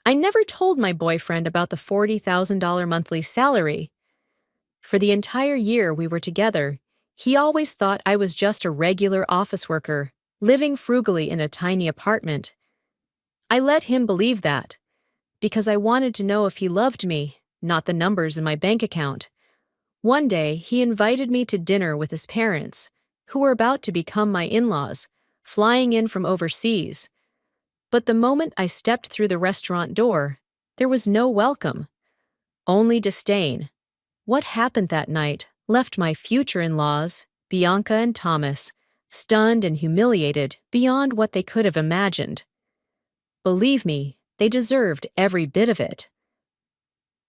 I never told my boyfriend about the $40,000 monthly salary. For the entire year we were together, he always thought I was just a regular office worker, living frugally in a tiny apartment. I let him believe that, because I wanted to know if he loved me, not the numbers in my bank account. One day, he invited me to dinner with his parents, who were about to become my in-laws, flying in from overseas. But the moment I stepped through the restaurant door, there was no welcome, only disdain. What happened that night left my future in-laws, Bianca and Thomas, stunned and humiliated beyond what they could have imagined. Believe me, they deserved every bit of it.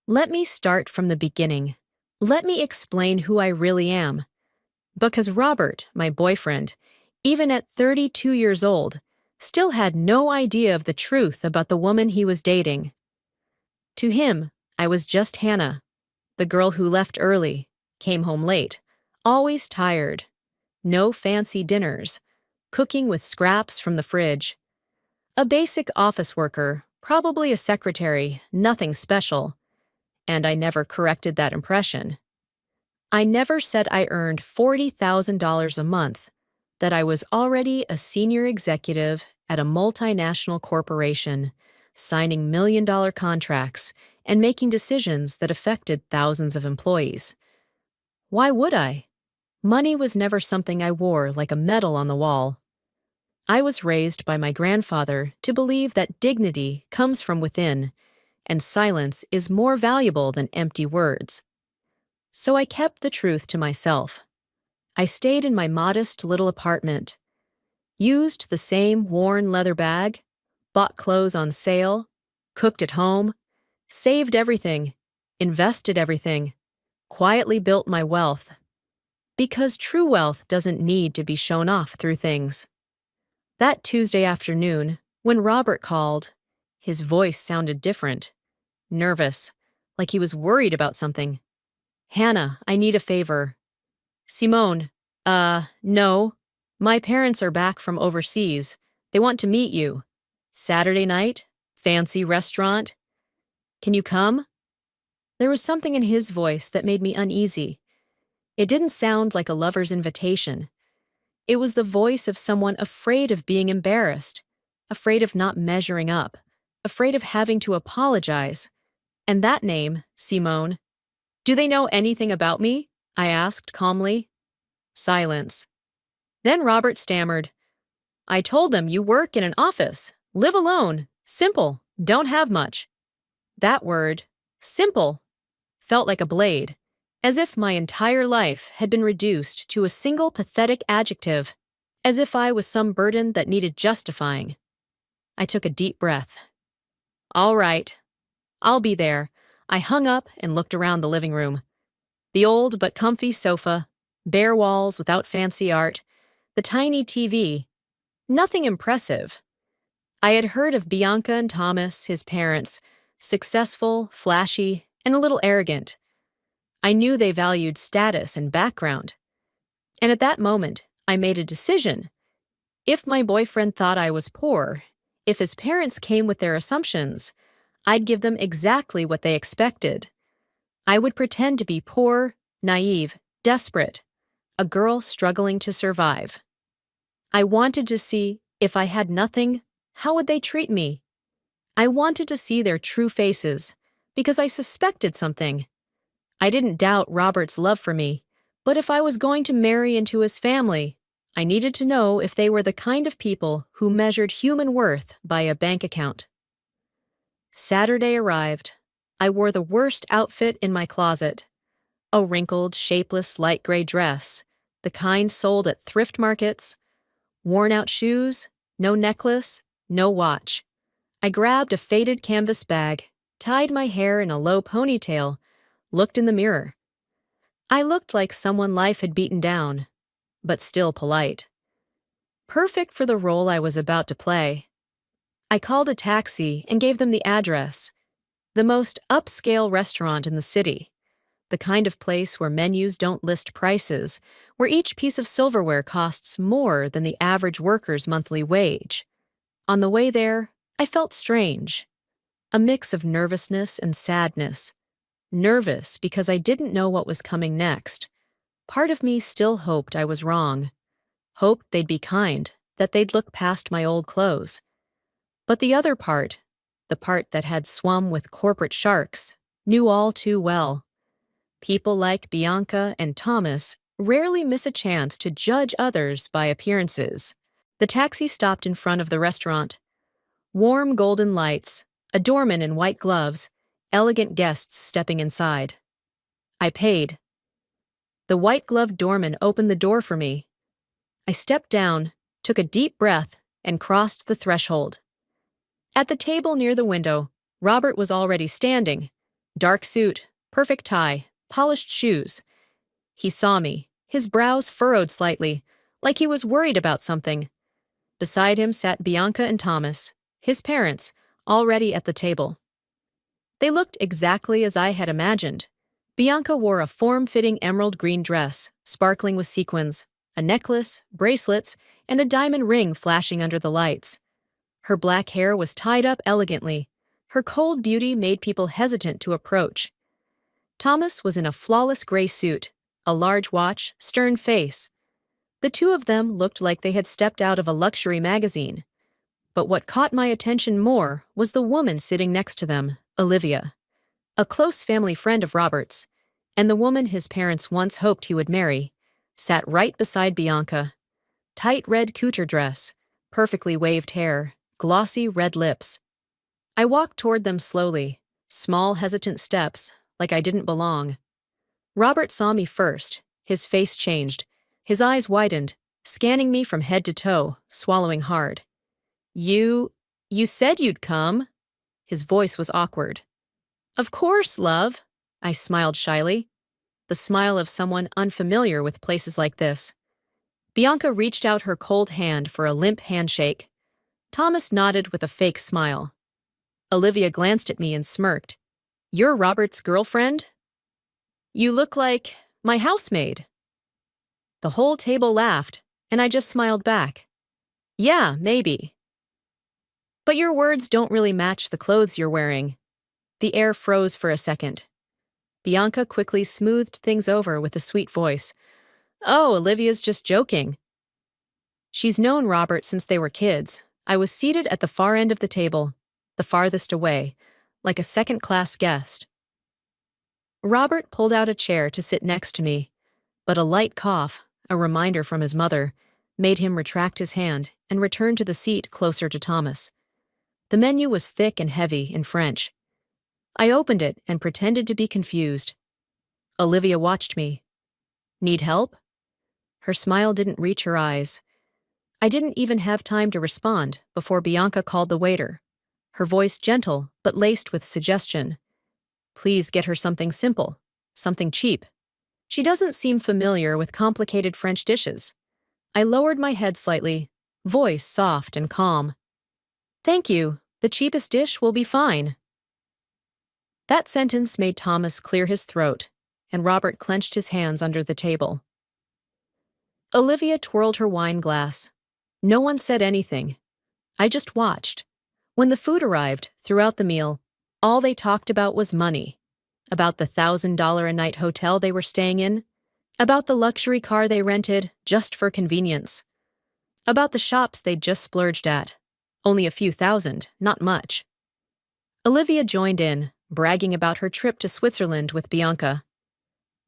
Let me start from the beginning. Let me explain who I really am. Because Robert, my boyfriend, even at 32 years old, still had no idea of the truth about the woman he was dating. To him, I was just Hannah, the girl who left early, came home late, always tired, no fancy dinners, cooking with scraps from the fridge. A basic office worker, probably a secretary, nothing special. And I never corrected that impression. I never said I earned $40,000 a month, that I was already a senior executive at a multinational corporation, signing million-dollar contracts and making decisions that affected thousands of employees. Why would I? Money was never something I wore like a medal on the wall. I was raised by my grandfather to believe that dignity comes from within, and silence is more valuable than empty words. So I kept the truth to myself. I stayed in my modest little apartment, used the same worn leather bag, bought clothes on sale, cooked at home, saved everything, invested everything, quietly built my wealth. Because true wealth doesn't need to be shown off through things. That Tuesday afternoon, when Robert called, his voice sounded different, nervous, like he was worried about something. "Hannah, I need a favor." "Simone, no. My parents are back from overseas. They want to meet you. Saturday night? Fancy restaurant? Can you come?" There was something in his voice that made me uneasy. It didn't sound like a lover's invitation. It was the voice of someone afraid of being embarrassed, afraid of not measuring up, afraid of having to apologize. And that name, Simone. "Do they know anything about me?" I asked calmly. Silence. Then Robert stammered. "I told them you work in an office, live alone, simple, don't have much." That word, simple, felt like a blade, as if my entire life had been reduced to a single pathetic adjective, as if I was some burden that needed justifying. I took a deep breath. "All right. I'll be there." I hung up and looked around the living room. The old but comfy sofa, bare walls without fancy art, the tiny TV. Nothing impressive. I had heard of Bianca and Thomas, his parents, successful, flashy, and a little arrogant. I knew they valued status and background. And at that moment, I made a decision. If my boyfriend thought I was poor, if his parents came with their assumptions, I'd give them exactly what they expected. I would pretend to be poor, naive, desperate, a girl struggling to survive. I wanted to see, if I had nothing, how would they treat me? I wanted to see their true faces, because I suspected something. I didn't doubt Robert's love for me, but if I was going to marry into his family, I needed to know if they were the kind of people who measured human worth by a bank account. Saturday arrived. I wore the worst outfit in my closet. A wrinkled, shapeless light gray dress, the kind sold at thrift markets. Worn-out shoes, no necklace, no watch. I grabbed a faded canvas bag, tied my hair in a low ponytail, looked in the mirror. I looked like someone life had beaten down, but still polite. Perfect for the role I was about to play. I called a taxi and gave them the address. The most upscale restaurant in the city. The kind of place where menus don't list prices, where each piece of silverware costs more than the average worker's monthly wage. On the way there, I felt strange. a mix of nervousness and sadness. Nervous because I didn't know what was coming next. Part of me still hoped I was wrong, hoped they'd be kind, that they'd look past my old clothes. But the other part, the part that had swum with corporate sharks, knew all too well. People like Bianca and Thomas rarely miss a chance to judge others by appearances. The taxi stopped in front of the restaurant. Warm golden lights, a doorman in white gloves, elegant guests stepping inside. I paid. The white-gloved doorman opened the door for me. I stepped down, took a deep breath, and crossed the threshold. At the table near the window, Robert was already standing. Dark suit, perfect tie, polished shoes. He saw me, his brows furrowed slightly, like he was worried about something. Beside him sat Bianca and Thomas, his parents, already at the table. They looked exactly as I had imagined. Bianca wore a form-fitting emerald green dress, sparkling with sequins, a necklace, bracelets, and a diamond ring flashing under the lights. Her black hair was tied up elegantly. Her cold beauty made people hesitant to approach. Thomas was in a flawless gray suit, a large watch, stern face. The two of them looked like they had stepped out of a luxury magazine. But what caught my attention more was the woman sitting next to them, Olivia, a close family friend of Robert's, and the woman his parents once hoped he would marry, sat right beside Bianca. Tight red couture dress, perfectly waved hair, glossy red lips. I walked toward them slowly, small hesitant steps, like I didn't belong. Robert saw me first. His face changed. His eyes widened, scanning me from head to toe, swallowing hard. You said you'd come." His voice was awkward. "Of course, love," I smiled shyly, the smile of someone unfamiliar with places like this. Bianca reached out her cold hand for a limp handshake. Thomas nodded with a fake smile. Olivia glanced at me and smirked. "You're Robert's girlfriend?" "You look like my housemaid." The whole table laughed, and I just smiled back. "Yeah, maybe. But your words don't really match the clothes you're wearing." The air froze for a second. Bianca quickly smoothed things over with a sweet voice. "Oh, Olivia's just joking." She's known Robert since they were kids. I was seated at the far end of the table, the farthest away, like a second-class guest. Robert pulled out a chair to sit next to me, but a light cough, a reminder from his mother, made him retract his hand and return to the seat closer to Thomas. The menu was thick and heavy in French. I opened it and pretended to be confused. Olivia watched me. "Need help?" Her smile didn't reach her eyes. I didn't even have time to respond before Bianca called the waiter, her voice gentle but laced with suggestion. "Please get her something simple, something cheap. She doesn't seem familiar with complicated French dishes." I lowered my head slightly, voice soft and calm. "Thank you, the cheapest dish will be fine." That sentence made Thomas clear his throat, and Robert clenched his hands under the table. Olivia twirled her wine glass. No one said anything. I just watched. When the food arrived, throughout the meal, all they talked about was money. About the $1,000-a-night hotel they were staying in. About the luxury car they rented, just for convenience. About the shops they'd just splurged at. Only a few thousand, not much. Olivia joined in, bragging about her trip to Switzerland with Bianca.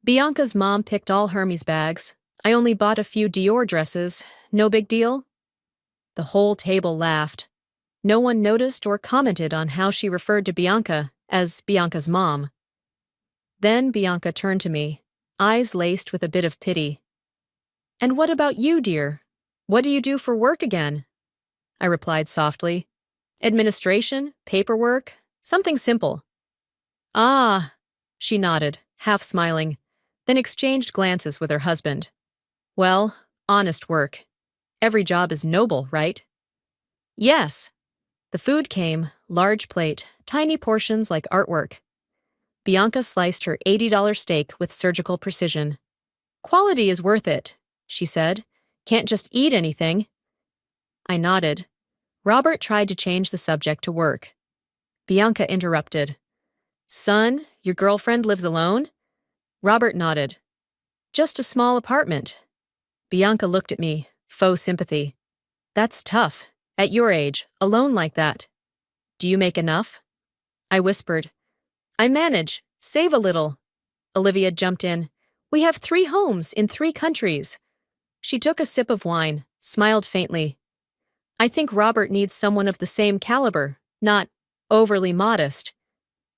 "Bianca's mom picked all Hermes bags. I only bought a few Dior dresses. No big deal?" The whole table laughed. No one noticed or commented on how she referred to Bianca as Bianca's mom. Then Bianca turned to me, eyes laced with a bit of pity. "And what about you, dear? What do you do for work again?" I replied softly. "Administration, paperwork, something simple." "Ah," she nodded, half smiling, then exchanged glances with her husband. "Well, honest work. Every job is noble, right?" "Yes." The food came, large plate, tiny portions like artwork. Bianca sliced her $80 steak with surgical precision. "Quality is worth it," she said. "Can't just eat anything." I nodded. Robert tried to change the subject to work. Bianca interrupted. Son, your girlfriend lives alone? Robert nodded. Just a small apartment. Bianca looked at me, faux sympathy. That's tough. At your age, alone like that. Do you make enough? I whispered. I manage. Save a little. Olivia jumped in. We have 3 homes in 3 countries. She took a sip of wine, smiled faintly. I think Robert needs someone of the same caliber, not overly modest.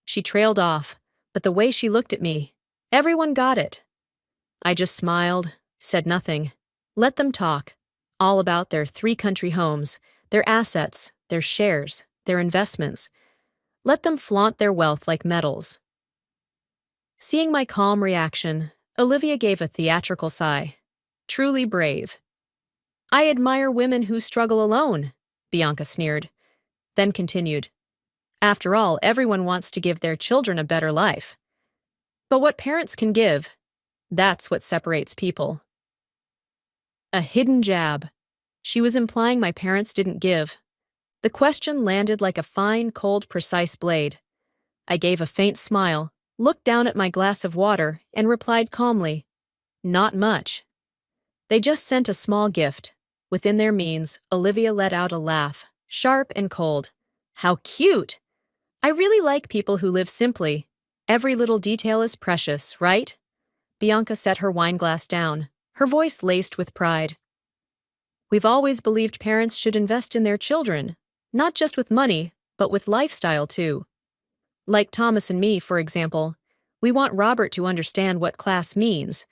She trailed off, but the way she looked at me, everyone got it. I just smiled, said nothing. Let them talk. All about their 3 country homes, their assets, their shares, their investments. Let them flaunt their wealth like medals. Seeing my calm reaction, Olivia gave a theatrical sigh. Truly brave. I admire women who struggle alone, Bianca sneered, then continued. After all, everyone wants to give their children a better life. But what parents can give, that's what separates people. A hidden jab. She was implying my parents didn't give. The question landed like a fine, cold, precise blade. I gave a faint smile, looked down at my glass of water, and replied calmly, Not much. They just sent a small gift. Within their means, Olivia let out a laugh, sharp and cold. How cute! I really like people who live simply. Every little detail is precious, right? Bianca set her wineglass down, her voice laced with pride. We've always believed parents should invest in their children, not just with money, but with lifestyle too. Like Thomas and me, for example, we want Robert to understand what class means.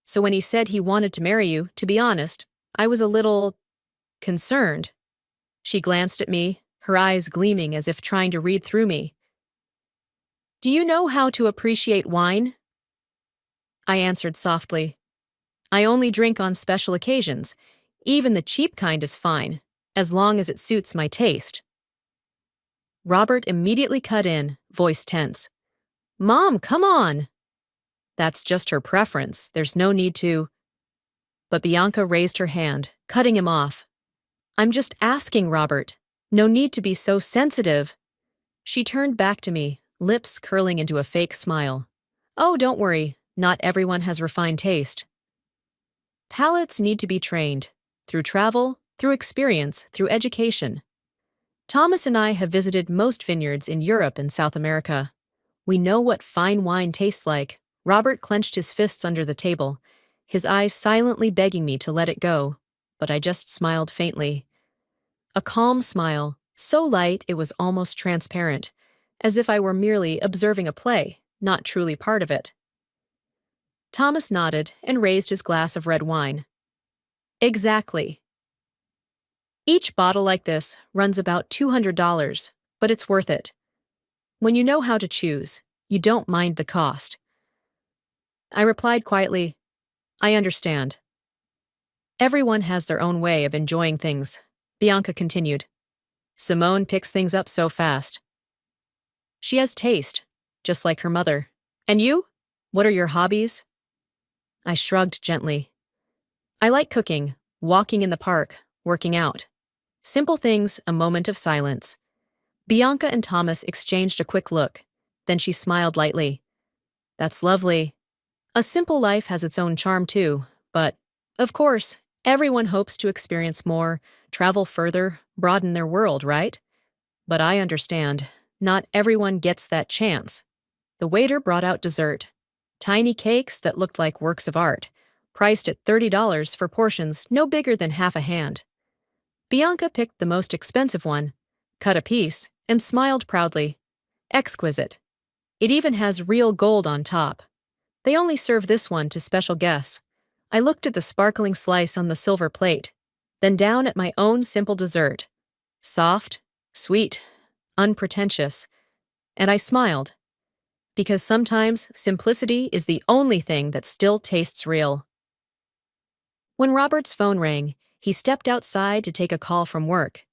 So when he said he wanted to marry you, to be honest, I was a little concerned. She glanced at me, her eyes gleaming as if trying to read through me. Do you know how to appreciate wine? I answered softly. I only drink on special occasions. Even the cheap kind is fine, as long as it suits my taste. Robert immediately cut in, voice tense. Mom, come on! That's just her preference. There's no need to. But Bianca raised her hand, cutting him off. I'm just asking, Robert. No need to be so sensitive. She turned back to me, lips curling into a fake smile. Oh, don't worry. Not everyone has refined taste. Palates need to be trained. Through travel, through experience, through education. Thomas and I have visited most vineyards in Europe and South America. We know what fine wine tastes like. Robert clenched his fists under the table, his eyes silently begging me to let it go, but I just smiled faintly. A calm smile, so light it was almost transparent, as if I were merely observing a play, not truly part of it. Thomas nodded and raised his glass of red wine. Exactly. Each bottle like this runs about $200, but it's worth it. When you know how to choose, you don't mind the cost. I replied quietly, I understand. Everyone has their own way of enjoying things, Bianca continued. Simone picks things up so fast. She has taste, just like her mother. And you? What are your hobbies? I shrugged gently. I like cooking, walking in the park, working out. Simple things, a moment of silence. Bianca and Thomas exchanged a quick look. Then she smiled lightly. That's lovely. A simple life has its own charm too, but, of course, everyone hopes to experience more, travel further, broaden their world, right? But I understand, not everyone gets that chance. The waiter brought out dessert. Tiny cakes that looked like works of art, priced at $30 for portions no bigger than half a hand. Bianca picked the most expensive one, cut a piece, and smiled proudly. Exquisite. It even has real gold on top. They only serve this one to special guests. I looked at the sparkling slice on the silver plate, then down at my own simple dessert. Soft, sweet, unpretentious. And I smiled. Because sometimes simplicity is the only thing that still tastes real. When Robert's phone rang, he stepped outside to take a call from work.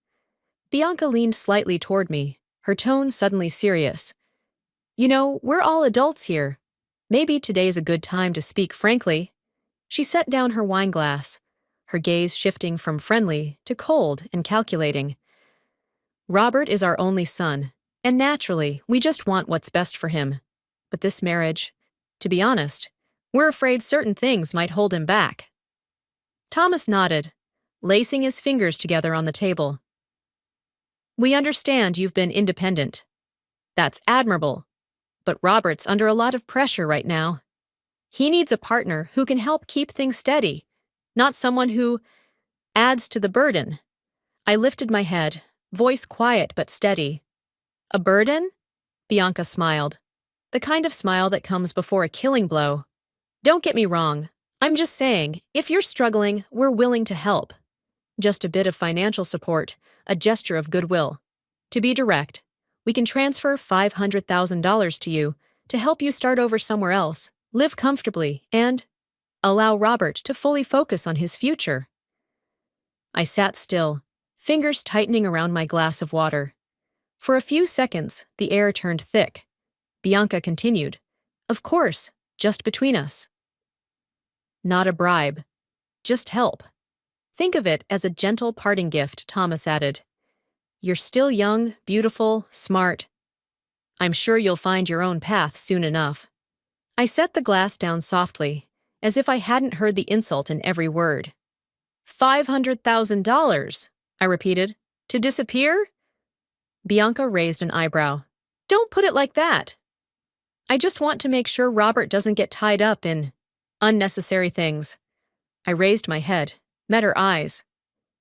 Bianca leaned slightly toward me, her tone suddenly serious. You know, we're all adults here. Maybe today's a good time to speak frankly. She set down her wineglass, her gaze shifting from friendly to cold and calculating. Robert is our only son. And naturally, we just want what's best for him. But this marriage, to be honest, we're afraid certain things might hold him back. Thomas nodded, lacing his fingers together on the table. We understand you've been independent. That's admirable. But Robert's under a lot of pressure right now. He needs a partner who can help keep things steady, not someone who adds to the burden. I lifted my head, voice quiet but steady. A burden? Bianca smiled. The kind of smile that comes before a killing blow. Don't get me wrong. I'm just saying, if you're struggling, we're willing to help. Just a bit of financial support, a gesture of goodwill. To be direct, we can transfer $500,000 to you to help you start over somewhere else, live comfortably, and allow Robert to fully focus on his future. I sat still, fingers tightening around my glass of water. For a few seconds, the air turned thick. Bianca continued, Of course, just between us. Not a bribe. Just help. Think of it as a gentle parting gift, Thomas added. You're still young, beautiful, smart. I'm sure you'll find your own path soon enough. I set the glass down softly, as if I hadn't heard the insult in every word. $500,000, I repeated. To disappear? Bianca raised an eyebrow. Don't put it like that. I just want to make sure Robert doesn't get tied up in unnecessary things. I raised my head, met her eyes.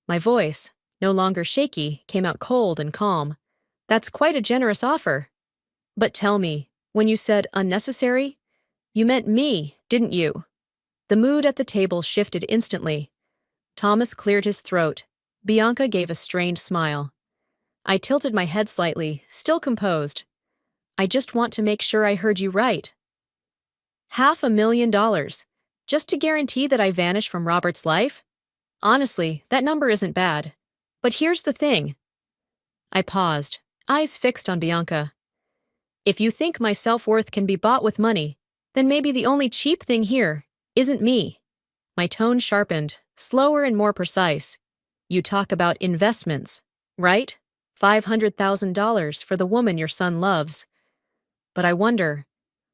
My voice, no longer shaky, came out cold and calm. That's quite a generous offer. But tell me, when you said unnecessary, you meant me, didn't you? The mood at the table shifted instantly. Thomas cleared his throat. Bianca gave a strained smile. I tilted my head slightly, still composed. I just want to make sure I heard you right. $500,000, just to guarantee that I vanish from Robert's life? Honestly, that number isn't bad. But here's the thing. I paused, eyes fixed on Bianca. If you think my self-worth can be bought with money, then maybe the only cheap thing here isn't me. My tone sharpened, slower and more precise. You talk about investments, right? $500,000 for the woman your son loves. But I wonder,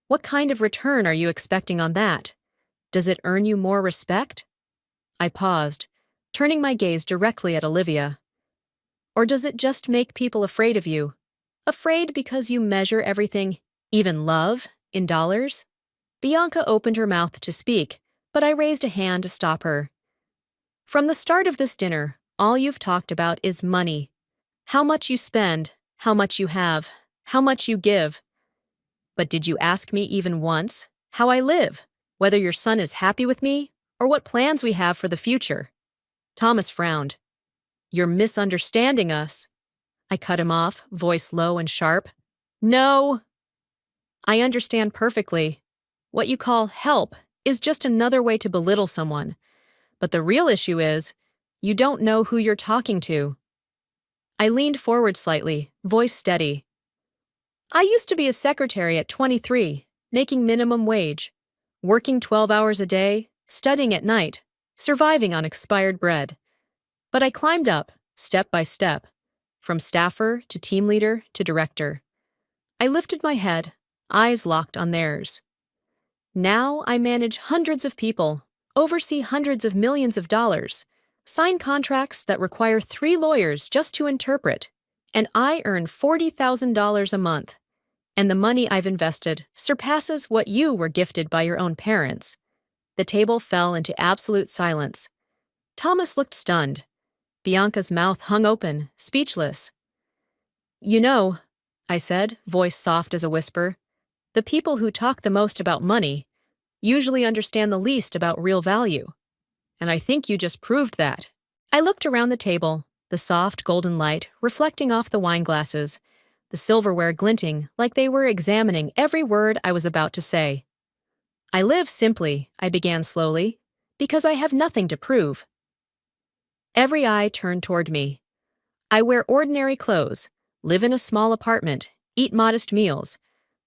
what kind of return are you expecting on that? Does it earn you more respect? I paused, turning my gaze directly at Olivia. Or does it just make people afraid of you? Afraid because you measure everything, even love, in dollars? Bianca opened her mouth to speak, but I raised a hand to stop her. From the start of this dinner, all you've talked about is money. How much you spend, how much you have, how much you give. But did you ask me even once how I live, whether your son is happy with me, or what plans we have for the future? Thomas frowned. You're misunderstanding us. I cut him off, voice low and sharp. No. I understand perfectly. What you call help is just another way to belittle someone. But the real issue is, you don't know who you're talking to. I leaned forward slightly, voice steady. I used to be a secretary at 23, making minimum wage, working 12 hours a day, studying at night, surviving on expired bread. But I climbed up, step by step, from staffer to team leader to director. I lifted my head, eyes locked on theirs. Now I manage hundreds of people, oversee hundreds of millions of dollars, sign contracts that require 3 lawyers just to interpret, and I earn $40,000 a month. And the money I've invested surpasses what you were gifted by your own parents. The table fell into absolute silence. Thomas looked stunned. Bianca's mouth hung open, speechless. You know, I said, voice soft as a whisper, the people who talk the most about money usually understand the least about real value. And I think you just proved that. I looked around the table, the soft golden light reflecting off the wine glasses, the silverware glinting like they were examining every word I was about to say. I live simply, I began slowly, because I have nothing to prove. Every eye turned toward me. I wear ordinary clothes, live in a small apartment, eat modest meals,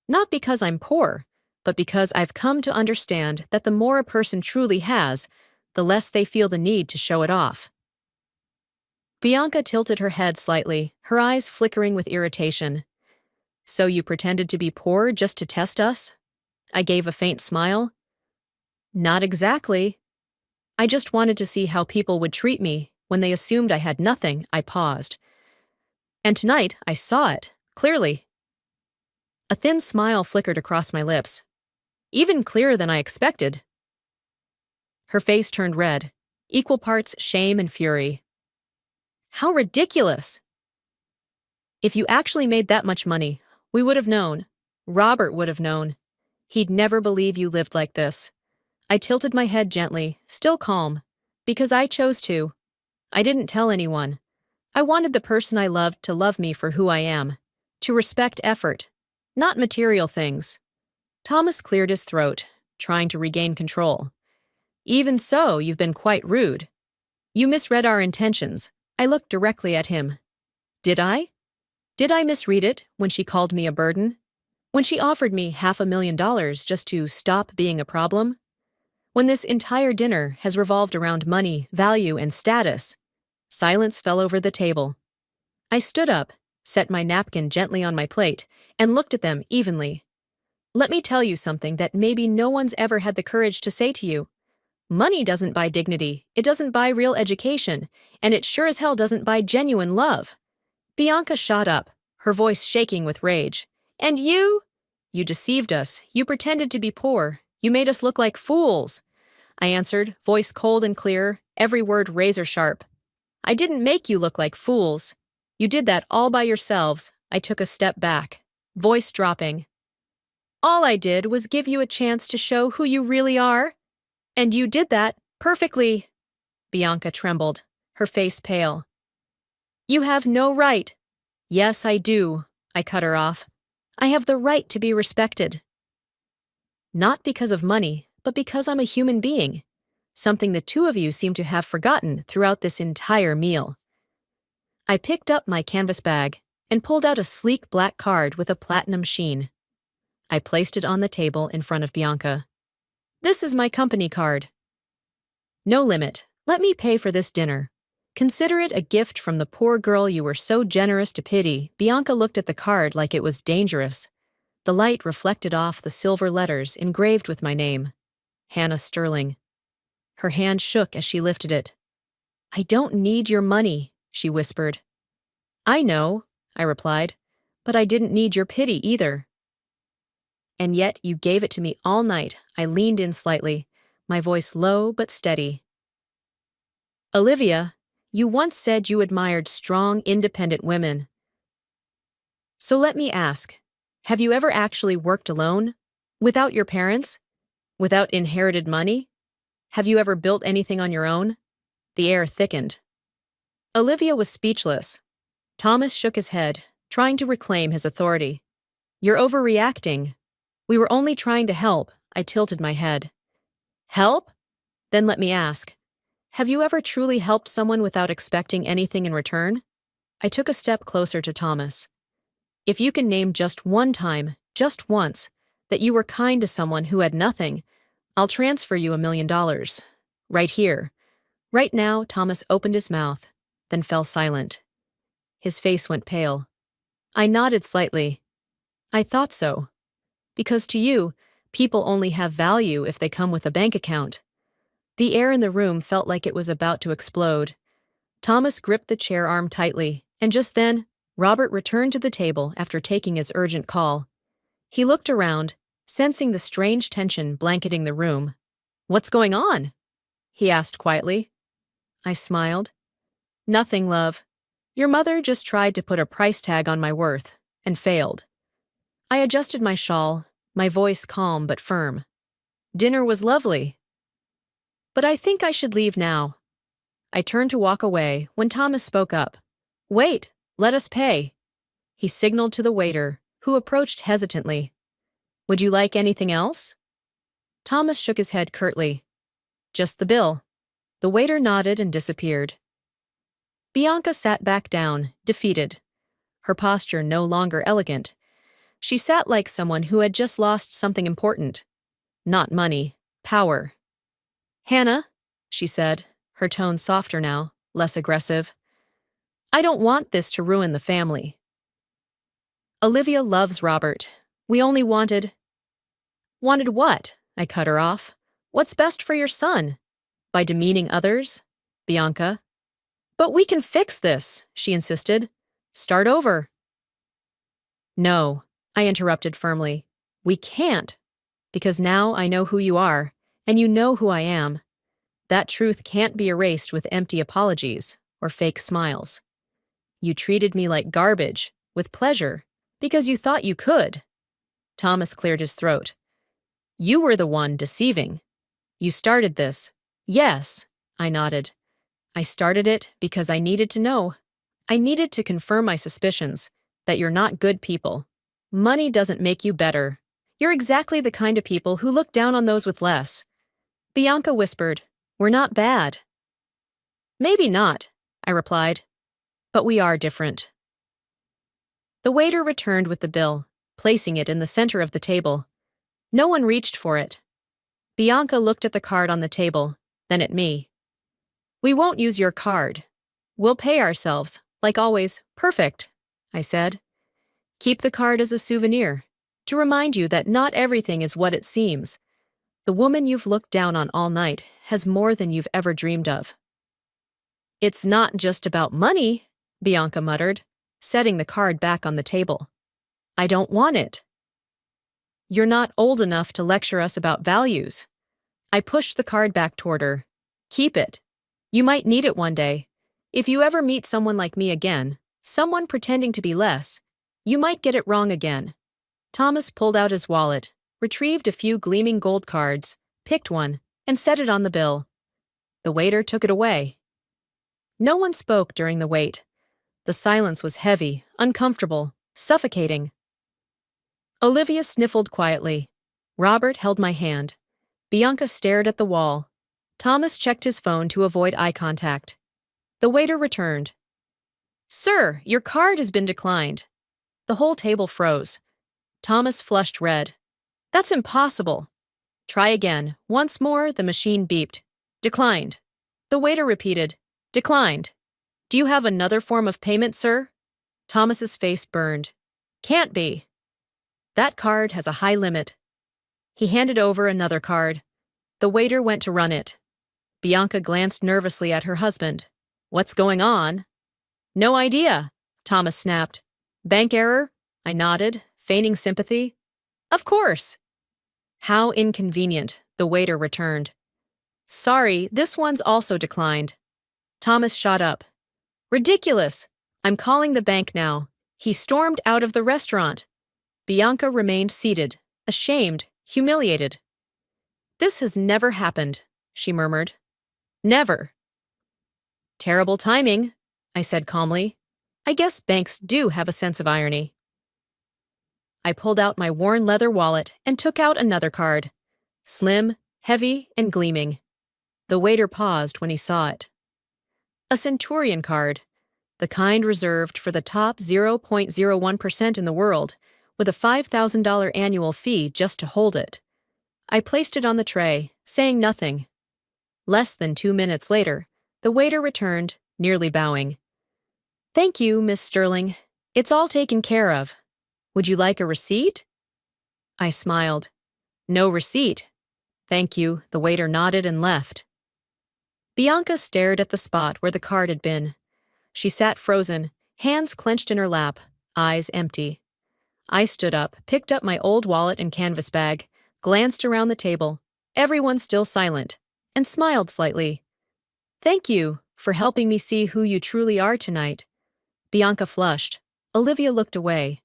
not because I'm poor, but because I've come to understand that the more a person truly has, the less they feel the need to show it off. Bianca tilted her head slightly, her eyes flickering with irritation. So you pretended to be poor just to test us? I gave a faint smile. Not exactly. I just wanted to see how people would treat me when they assumed I had nothing. I paused. And tonight, I saw it, clearly. A thin smile flickered across my lips, even clearer than I expected. Her face turned red, equal parts shame and fury. How ridiculous! If you actually made that much money, we would have known. Robert would have known. He'd never believe you lived like this. I tilted my head gently, still calm, because I chose to. I didn't tell anyone. I wanted the person I loved to love me for who I am, to respect effort, not material things. Thomas cleared his throat, trying to regain control. Even so, you've been quite rude. You misread our intentions. I looked directly at him. Did I? Did I misread it when she called me a burden? When she offered me $500,000 just to stop being a problem? When this entire dinner has revolved around money, value, and status? Silence fell over the table. I stood up, set my napkin gently on my plate, and looked at them evenly. Let me tell you something that maybe no one's ever had the courage to say to you. Money doesn't buy dignity, it doesn't buy real education, and it sure as hell doesn't buy genuine love. Bianca shot up, her voice shaking with rage. And you? You deceived us. You pretended to be poor. You made us look like fools. I answered, voice cold and clear, every word razor sharp. I didn't make you look like fools. You did that all by yourselves. I took a step back, voice dropping. All I did was give you a chance to show who you really are. And you did that perfectly. Bianca trembled, her face pale. You have no right. Yes, I do. I cut her off. I have the right to be respected. Not because of money, but because I'm a human being. Something the two of you seem to have forgotten throughout this entire meal. I picked up my canvas bag and pulled out a sleek black card with a platinum sheen. I placed it on the table in front of Bianca. This is my company card. No limit. Let me pay for this dinner. Consider it a gift from the poor girl you were so generous to pity. Bianca looked at the card like it was dangerous. The light reflected off the silver letters engraved with my name. Hannah Sterling. Her hand shook as she lifted it. I don't need your money, she whispered. I know, I replied, but I didn't need your pity either. And yet you gave it to me all night. I leaned in slightly, my voice low but steady. Olivia, you once said you admired strong, independent women. So let me ask, have you ever actually worked alone? Without your parents? Without inherited money? Have you ever built anything on your own? The air thickened. Olivia was speechless. Thomas shook his head, trying to reclaim his authority. You're overreacting. We were only trying to help. I tilted my head. Help? Then let me ask. Have you ever truly helped someone without expecting anything in return? I took a step closer to Thomas. If you can name just one time, just once, that you were kind to someone who had nothing, I'll transfer you $1 million. Right here. Right now, Thomas opened his mouth, then fell silent. His face went pale. I nodded slightly. I thought so. Because to you, people only have value if they come with a bank account. The air in the room felt like it was about to explode. Thomas gripped the chair arm tightly, and just then, Robert returned to the table after taking his urgent call. He looked around, sensing the strange tension blanketing the room. What's going on? He asked quietly. I smiled. Nothing, love. Your mother just tried to put a price tag on my worth, and failed. I adjusted my shawl, my voice calm but firm. Dinner was lovely. But I think I should leave now. I turned to walk away when Thomas spoke up. Wait, let us pay. He signaled to the waiter, who approached hesitantly. Would you like anything else? Thomas shook his head curtly. Just the bill. The waiter nodded and disappeared. Bianca sat back down, defeated. Her posture no longer elegant. She sat like someone who had just lost something important. Not money, power. Hannah, she said, her tone softer now, less aggressive. I don't want this to ruin the family. Olivia loves Robert. We only wanted— Wanted what? I cut her off. What's best for your son? By demeaning others? Bianca. But we can fix this, she insisted. Start over. No, I interrupted firmly. We can't. Because now I know who you are, and you know who I am. That truth can't be erased with empty apologies or fake smiles. You treated me like garbage, with pleasure, because you thought you could. Thomas cleared his throat. You were the one deceiving. You started this. Yes, I nodded. I started it because I needed to know. I needed to confirm my suspicions that you're not good people. Money doesn't make you better. You're exactly the kind of people who look down on those with less. Bianca whispered, We're not bad. Maybe not, I replied. But we are different. The waiter returned with the bill, placing it in the center of the table. No one reached for it. Bianca looked at the card on the table, then at me. We won't use your card. We'll pay ourselves, like always. Perfect, I said. Keep the card as a souvenir, to remind you that not everything is what it seems. The woman you've looked down on all night has more than you've ever dreamed of. It's not just about money, Bianca muttered, setting the card back on the table. I don't want it. You're not old enough to lecture us about values. I pushed the card back toward her. Keep it. You might need it one day. If you ever meet someone like me again, someone pretending to be less, you might get it wrong again. Thomas pulled out his wallet, retrieved a few gleaming gold cards, picked one, and set it on the bill. The waiter took it away. No one spoke during the wait. The silence was heavy, uncomfortable, suffocating. Olivia sniffled quietly. Robert held my hand. Bianca stared at the wall. Thomas checked his phone to avoid eye contact. The waiter returned. Sir, your card has been declined. The whole table froze. Thomas flushed red. That's impossible. Try again. Once more, the machine beeped. Declined. The waiter repeated. Declined. Do you have another form of payment, sir? Thomas's face burned. Can't be. That card has a high limit. He handed over another card. The waiter went to run it. Bianca glanced nervously at her husband. What's going on? No idea, Thomas snapped. Bank error? I nodded, feigning sympathy. Of course. How inconvenient, the waiter returned. Sorry, this one's also declined. Thomas shot up. Ridiculous. I'm calling the bank now. He stormed out of the restaurant. Bianca remained seated, ashamed, humiliated. This has never happened, she murmured. Never. Terrible timing, I said calmly. I guess banks do have a sense of irony. I pulled out my worn leather wallet and took out another card. Slim, heavy, and gleaming. The waiter paused when he saw it. A Centurion card, the kind reserved for the top 0.01% in the world, with a $5,000 annual fee just to hold it. I placed it on the tray, saying nothing. Less than 2 minutes later, the waiter returned, nearly bowing. Thank you, Miss Sterling. It's all taken care of. Would you like a receipt? I smiled. No receipt. Thank you, the waiter nodded and left. Bianca stared at the spot where the card had been. She sat frozen, hands clenched in her lap, eyes empty. I stood up, picked up my old wallet and canvas bag, glanced around the table, everyone still silent, and smiled slightly. Thank you for helping me see who you truly are tonight. Bianca flushed. Olivia looked away.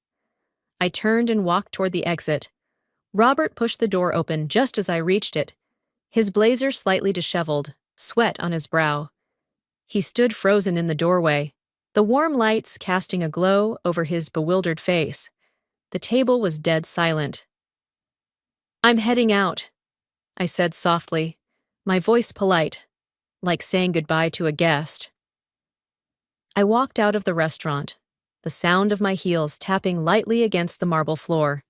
I turned and walked toward the exit. Robert pushed the door open just as I reached it, his blazer slightly disheveled, sweat on his brow. He stood frozen in the doorway, the warm lights casting a glow over his bewildered face. The table was dead silent. I'm heading out, I said softly, my voice polite, like saying goodbye to a guest. I walked out of the restaurant, the sound of my heels tapping lightly against the marble floor.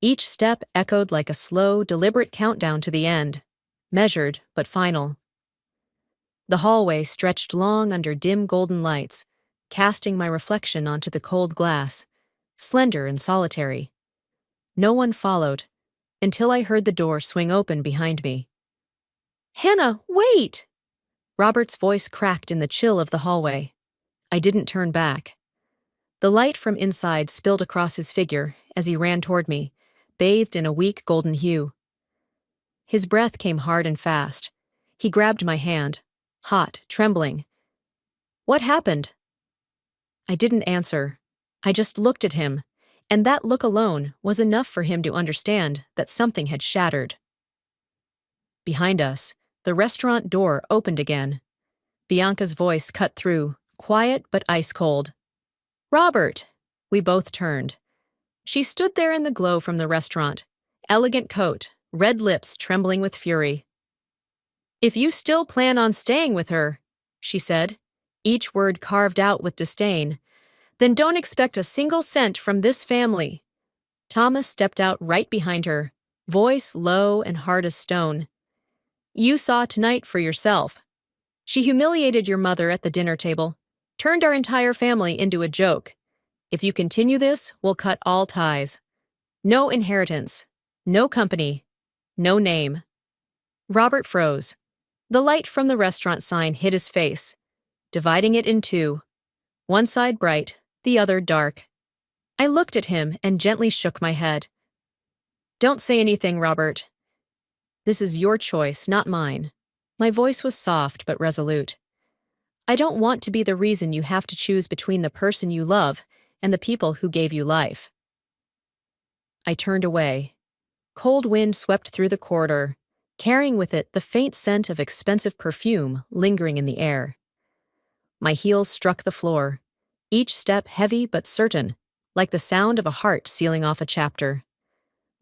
Each step echoed like a slow, deliberate countdown to the end, measured but final. The hallway stretched long under dim golden lights, casting my reflection onto the cold glass, slender and solitary. No one followed, until I heard the door swing open behind me. "Hannah, wait!" Robert's voice cracked in the chill of the hallway. I didn't turn back. The light from inside spilled across his figure as he ran toward me, bathed in a weak golden hue. His breath came hard and fast. He grabbed my hand, hot, trembling. "What happened?" I didn't answer. I just looked at him, and that look alone was enough for him to understand that something had shattered. Behind us, the restaurant door opened again. Bianca's voice cut through, quiet but ice-cold. "Robert!" We both turned. She stood there in the glow from the restaurant, elegant coat, red lips trembling with fury. "If you still plan on staying with her," she said, each word carved out with disdain, "then don't expect a single cent from this family." Thomas stepped out right behind her, voice low and hard as stone. "You saw tonight for yourself. She humiliated your mother at the dinner table, turned our entire family into a joke. If you continue this, we'll cut all ties. No inheritance, no company, no name." Robert froze. The light from the restaurant sign hit his face, dividing it in two, one side bright, the other dark. I looked at him and gently shook my head. "Don't say anything, Robert. This is your choice, not mine." My voice was soft but resolute. "I don't want to be the reason you have to choose between the person you love and the people who gave you life." I turned away. Cold wind swept through the corridor, carrying with it the faint scent of expensive perfume lingering in the air. My heels struck the floor, each step heavy but certain, like the sound of a heart sealing off a chapter.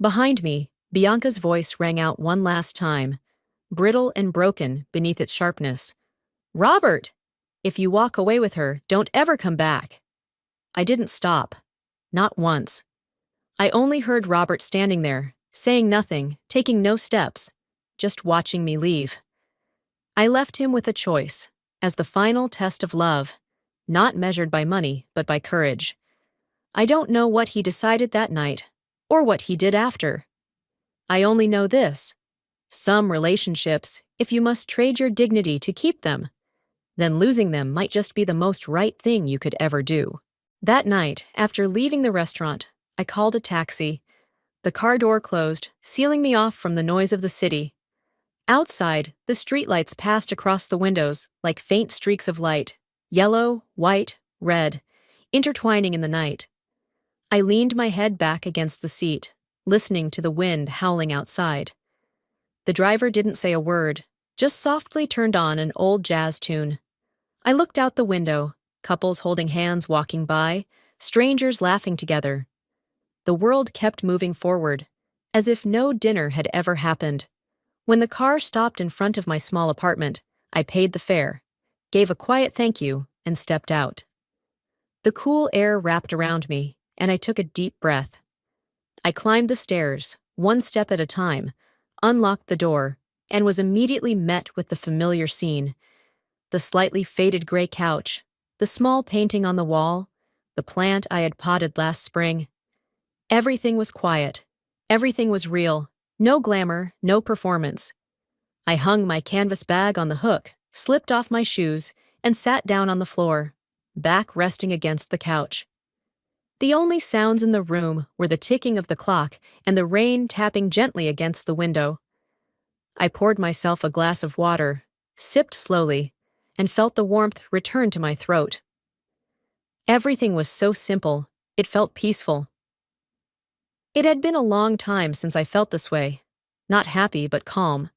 Behind me, Bianca's voice rang out one last time, brittle and broken beneath its sharpness. "Robert! If you walk away with her, don't ever come back." I didn't stop. Not once. I only heard Robert standing there, saying nothing, taking no steps, just watching me leave. I left him with a choice, as the final test of love, not measured by money, but by courage. I don't know what he decided that night, or what he did after. I only know this. Some relationships, if you must trade your dignity to keep them, then losing them might just be the most right thing you could ever do. That night, after leaving the restaurant, I called a taxi. The car door closed, sealing me off from the noise of the city. Outside, the streetlights passed across the windows like faint streaks of light, yellow, white, red, intertwining in the night. I leaned my head back against the seat, listening to the wind howling outside. The driver didn't say a word, just softly turned on an old jazz tune. I looked out the window, couples holding hands walking by, strangers laughing together. The world kept moving forward, as if no dinner had ever happened. When the car stopped in front of my small apartment, I paid the fare, gave a quiet thank you, and stepped out. The cool air wrapped around me, and I took a deep breath. I climbed the stairs, one step at a time, unlocked the door, and was immediately met with the familiar scene. The slightly faded gray couch, the small painting on the wall, the plant I had potted last spring. Everything was quiet. Everything was real. No glamour, no performance. I hung my canvas bag on the hook, slipped off my shoes, and sat down on the floor, back resting against the couch. The only sounds in the room were the ticking of the clock and the rain tapping gently against the window. I poured myself a glass of water, sipped slowly, and felt the warmth return to my throat. Everything was so simple, it felt peaceful. It had been a long time since I felt this way, not happy but calm.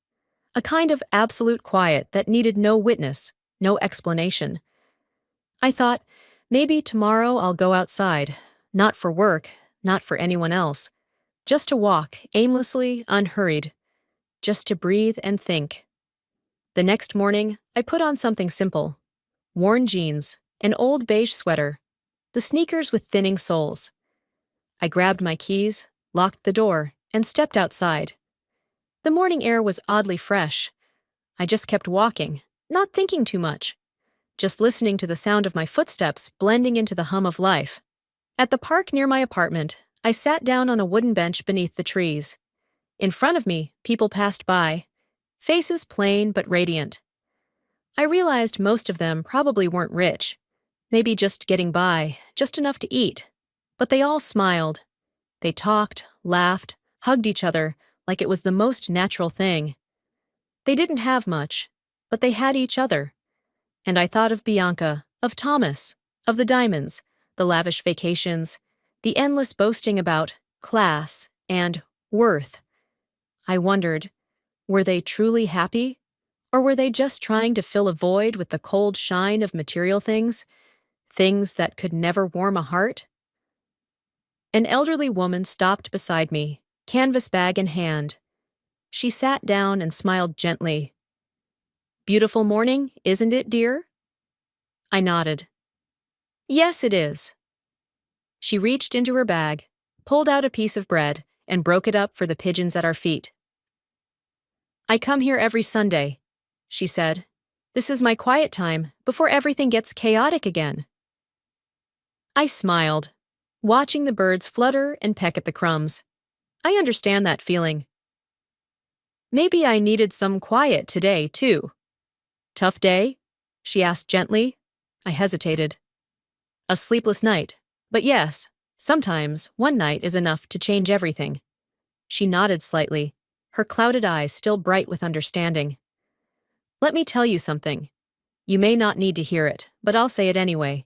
A kind of absolute quiet that needed no witness, no explanation. I thought, maybe tomorrow I'll go outside, not for work, not for anyone else, just to walk, aimlessly, unhurried, just to breathe and think. The next morning, I put on something simple. Worn jeans, an old beige sweater, the sneakers with thinning soles. I grabbed my keys, locked the door, and stepped outside. The morning air was oddly fresh. I just kept walking, not thinking too much, just listening to the sound of my footsteps blending into the hum of life. At the park near my apartment, I sat down on a wooden bench beneath the trees. In front of me, people passed by, faces plain but radiant. I realized most of them probably weren't rich, maybe just getting by, just enough to eat. But they all smiled. They talked, laughed, hugged each other like it was the most natural thing. They didn't have much, but they had each other. And I thought of Bianca, of Thomas, of the diamonds, the lavish vacations, the endless boasting about class and worth. I wondered, were they truly happy? Or were they just trying to fill a void with the cold shine of material things, things that could never warm a heart? An elderly woman stopped beside me, canvas bag in hand. She sat down and smiled gently. "Beautiful morning, isn't it, dear?" I nodded. "Yes, it is." She reached into her bag, pulled out a piece of bread, and broke it up for the pigeons at our feet. "I come here every Sunday," she said. "This is my quiet time before everything gets chaotic again." I smiled, watching the birds flutter and peck at the crumbs. I understand that feeling. Maybe I needed some quiet today, too. "Tough day?" she asked gently. I hesitated. "A sleepless night. But yes, sometimes one night is enough to change everything." She nodded slightly, her clouded eyes still bright with understanding. "Let me tell you something. You may not need to hear it, but I'll say it anyway.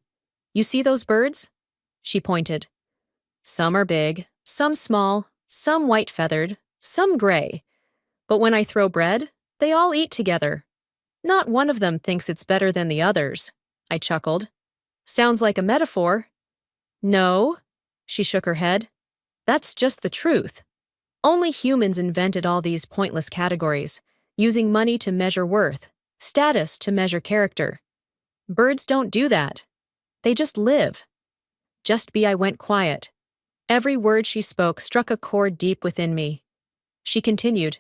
You see those birds?" She pointed. "Some are big, some small, some white-feathered, some gray. But when I throw bread, they all eat together. Not one of them thinks it's better than the others." I chuckled. "Sounds like a metaphor." "No," she shook her head. "That's just the truth. Only humans invented all these pointless categories, using money to measure worth, status to measure character. Birds don't do that. They just live." I went quiet. Every word she spoke struck a chord deep within me. She continued.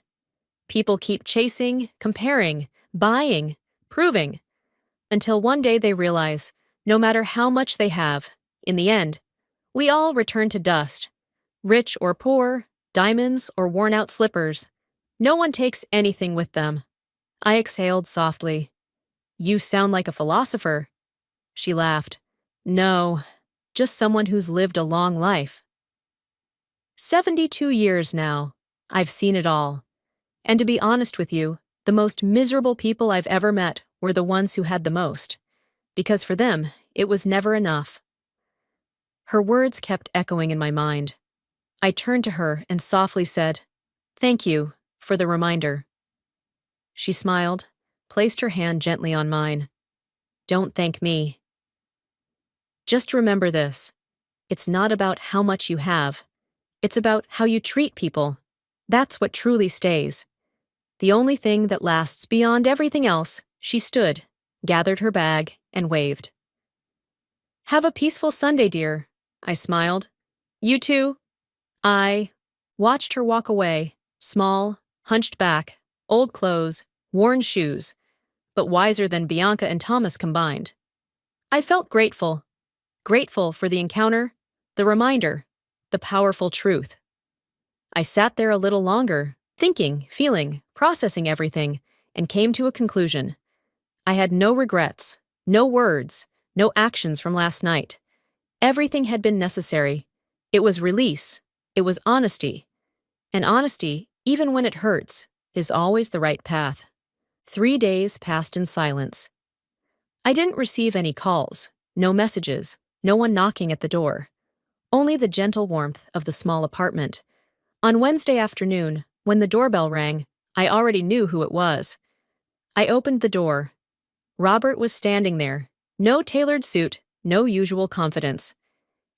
"People keep chasing, comparing, buying, proving, until one day they realize, no matter how much they have, in the end, we all return to dust. Rich or poor, diamonds or worn-out slippers. No one takes anything with them." I exhaled softly. "You sound like a philosopher." She laughed. "No, just someone who's lived a long life. 72 years now. I've seen it all. And to be honest with you, the most miserable people I've ever met were the ones who had the most. Because for them, it was never enough." Her words kept echoing in my mind. I turned to her and softly said, "Thank you for the reminder." She smiled, placed her hand gently on mine. "Don't thank me. Just remember this. It's not about how much you have. It's about how you treat people. That's what truly stays. The only thing that lasts beyond everything else." She stood, gathered her bag, and waved. "Have a peaceful Sunday, dear." I smiled. "You too." I watched her walk away, small, hunched back, old clothes, worn shoes, but wiser than Bianca and Thomas combined. I felt grateful. Grateful for the encounter, the reminder, the powerful truth. I sat there a little longer, thinking, feeling, processing everything, and came to a conclusion. I had no regrets, no words, no actions from last night. Everything had been necessary. It was release. It was honesty. And honesty, even when it hurts, is always the right path. 3 days passed in silence. I didn't receive any calls, no messages, no one knocking at the door. Only the gentle warmth of the small apartment. On Wednesday afternoon, when the doorbell rang, I already knew who it was. I opened the door. Robert was standing there. No tailored suit, no usual confidence.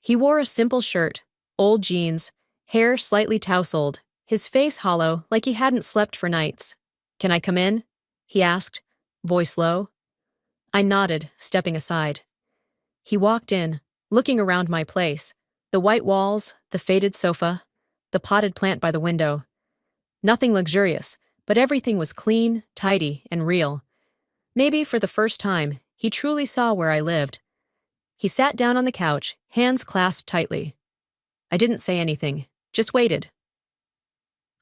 He wore a simple shirt, old jeans, hair slightly tousled, his face hollow like he hadn't slept for nights. "Can I come in?" he asked, voice low. I nodded, stepping aside. He walked in, looking around my place, the white walls, the faded sofa, the potted plant by the window. Nothing luxurious, but everything was clean, tidy, and real. Maybe for the first time, he truly saw where I lived. He sat down on the couch, hands clasped tightly. I didn't say anything, just waited.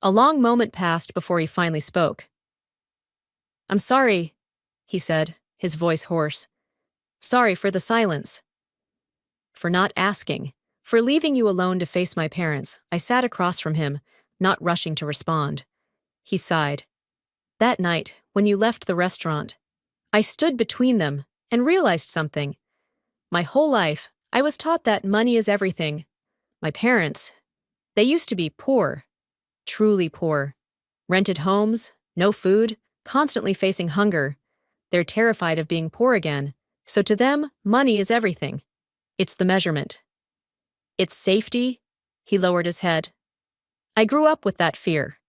A long moment passed before he finally spoke. I'm sorry, he said, his voice hoarse. Sorry for the silence. For not asking. For leaving you alone to face my parents. I sat across from him, not rushing to respond. He sighed. That night, when you left the restaurant, I stood between them and realized something. My whole life, I was taught that money is everything. My parents, they used to be poor, truly poor. Rented homes, no food, constantly facing hunger. They're terrified of being poor again, so to them, money is everything. It's the measurement. It's safety. He lowered his head. I grew up with that fear.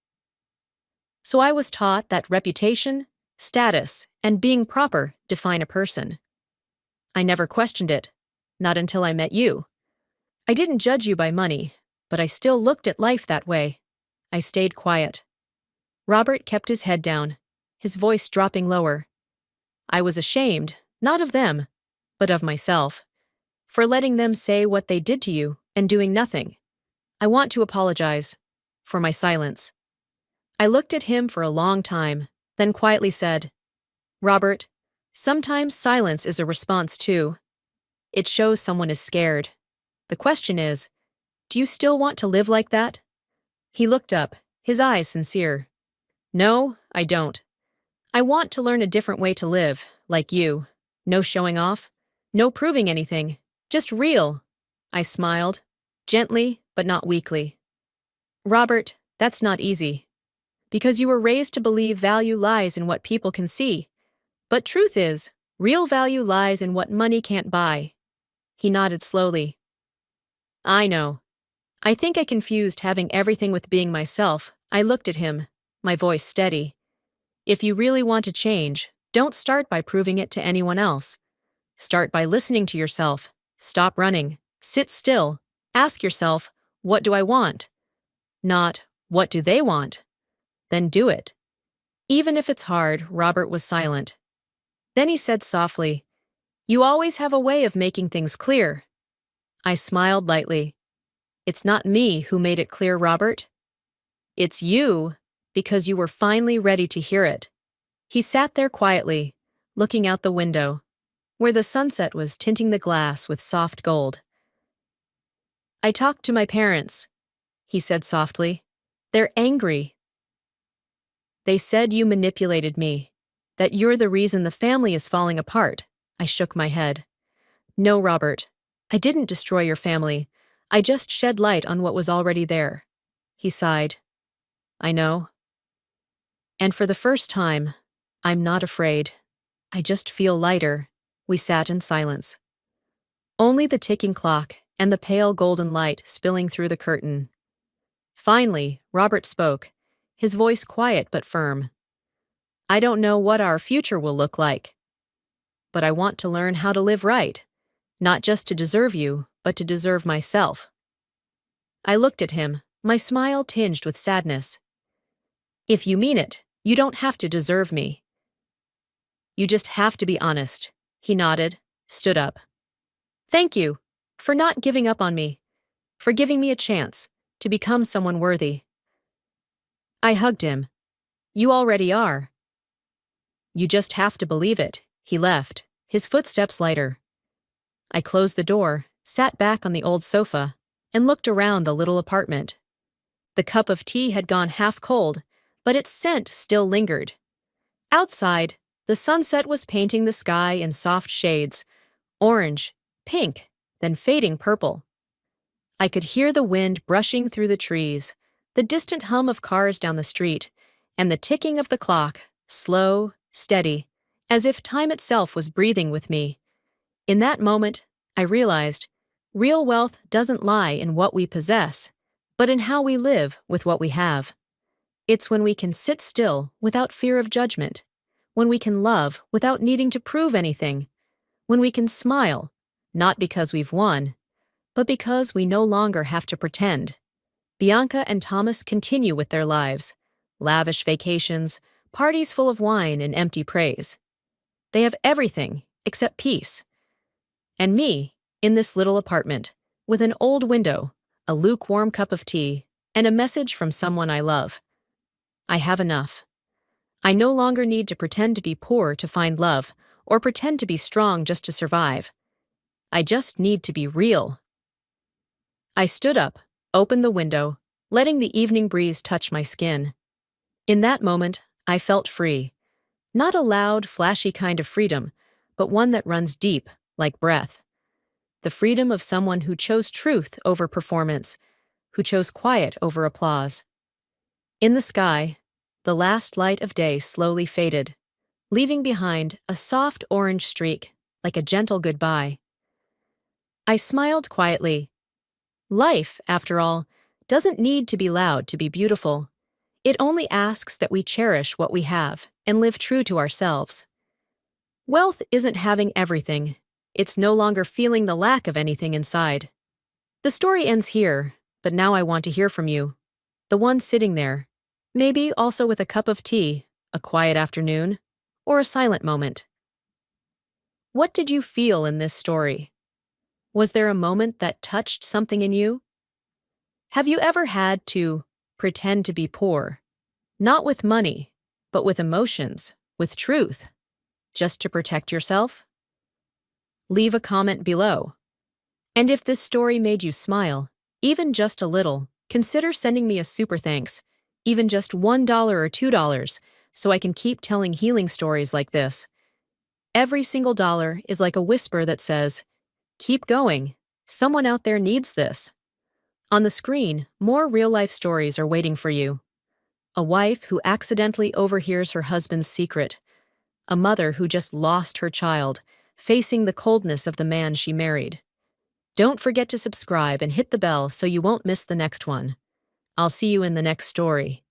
So I was taught that reputation, status, and being proper define a person. I never questioned it, not until I met you. I didn't judge you by money, but I still looked at life that way. I stayed quiet. Robert kept his head down, his voice dropping lower. I was ashamed, not of them, but of myself, for letting them say what they did to you and doing nothing. I want to apologize for my silence. I looked at him for a long time, then quietly said, Robert, sometimes silence is a response too. It shows someone is scared. The question is, do you still want to live like that? He looked up, his eyes sincere. No, I don't. I want to learn a different way to live, like you. No showing off, no proving anything, just real. I smiled, gently but not weakly. Robert, that's not easy. Because you were raised to believe value lies in what people can see. But truth is, real value lies in what money can't buy. He nodded slowly. I know. I think I confused having everything with being myself. I looked at him, my voice steady. If you really want to change, don't start by proving it to anyone else. Start by listening to yourself. Stop running. Sit still. Ask yourself, what do I want? Not, what do they want? Then do it. Even if it's hard, Robert was silent. Then he said softly, You always have a way of making things clear. I smiled lightly. It's not me who made it clear, Robert. It's you, because you were finally ready to hear it. He sat there quietly, looking out the window, where the sunset was tinting the glass with soft gold. I talked to my parents, he said softly. They're angry. They said you manipulated me, that you're the reason the family is falling apart. I shook my head. No, Robert, I didn't destroy your family. I just shed light on what was already there. He sighed. I know. And for the first time, I'm not afraid. I just feel lighter. We sat in silence. Only the ticking clock and the pale golden light spilling through the curtain. Finally, Robert spoke, his voice quiet but firm. I don't know what our future will look like, but I want to learn how to live right, not just to deserve you, but to deserve myself. I looked at him, my smile tinged with sadness. If you mean it, you don't have to deserve me. You just have to be honest. He nodded, stood up. Thank you for not giving up on me, for giving me a chance to become someone worthy. I hugged him. You already are. You just have to believe it. He left, his footsteps lighter. I closed the door, sat back on the old sofa, and looked around the little apartment. The cup of tea had gone half cold, but its scent still lingered. Outside, the sunset was painting the sky in soft shades, orange, pink, then fading purple. I could hear the wind brushing through the trees, the distant hum of cars down the street, and the ticking of the clock, slow, steady, as if time itself was breathing with me. In that moment, I realized, real wealth doesn't lie in what we possess, but in how we live with what we have. It's when we can sit still without fear of judgment, when we can love without needing to prove anything, when we can smile, not because we've won, but because we no longer have to pretend. Bianca and Thomas continue with their lives, lavish vacations, parties full of wine and empty praise. They have everything except peace. And me, in this little apartment, with an old window, a lukewarm cup of tea, and a message from someone I love. I have enough. I no longer need to pretend to be poor to find love, or pretend to be strong just to survive. I just need to be real. I stood up, opened the window, letting the evening breeze touch my skin. In that moment, I felt free. Not a loud, flashy kind of freedom, but one that runs deep, like breath. The freedom of someone who chose truth over performance, who chose quiet over applause. In the sky, the last light of day slowly faded, leaving behind a soft orange streak, like a gentle goodbye. I smiled quietly. Life, after all, doesn't need to be loud to be beautiful. It only asks that we cherish what we have and live true to ourselves. Wealth isn't having everything. It's no longer feeling the lack of anything inside. The story ends here, but now I want to hear from you. The one sitting there, maybe also with a cup of tea, a quiet afternoon, or a silent moment. What did you feel in this story? Was there a moment that touched something in you? Have you ever had to pretend to be poor? Not with money, but with emotions, with truth, just to protect yourself? Leave a comment below. And if this story made you smile, even just a little, consider sending me a super thanks, even just $1 or $2, so I can keep telling healing stories like this. Every single dollar is like a whisper that says, "Keep going. Someone out there needs this." On the screen, more real-life stories are waiting for you. A wife who accidentally overhears her husband's secret. A mother who just lost her child, facing the coldness of the man she married. Don't forget to subscribe and hit the bell so you won't miss the next one. I'll see you in the next story.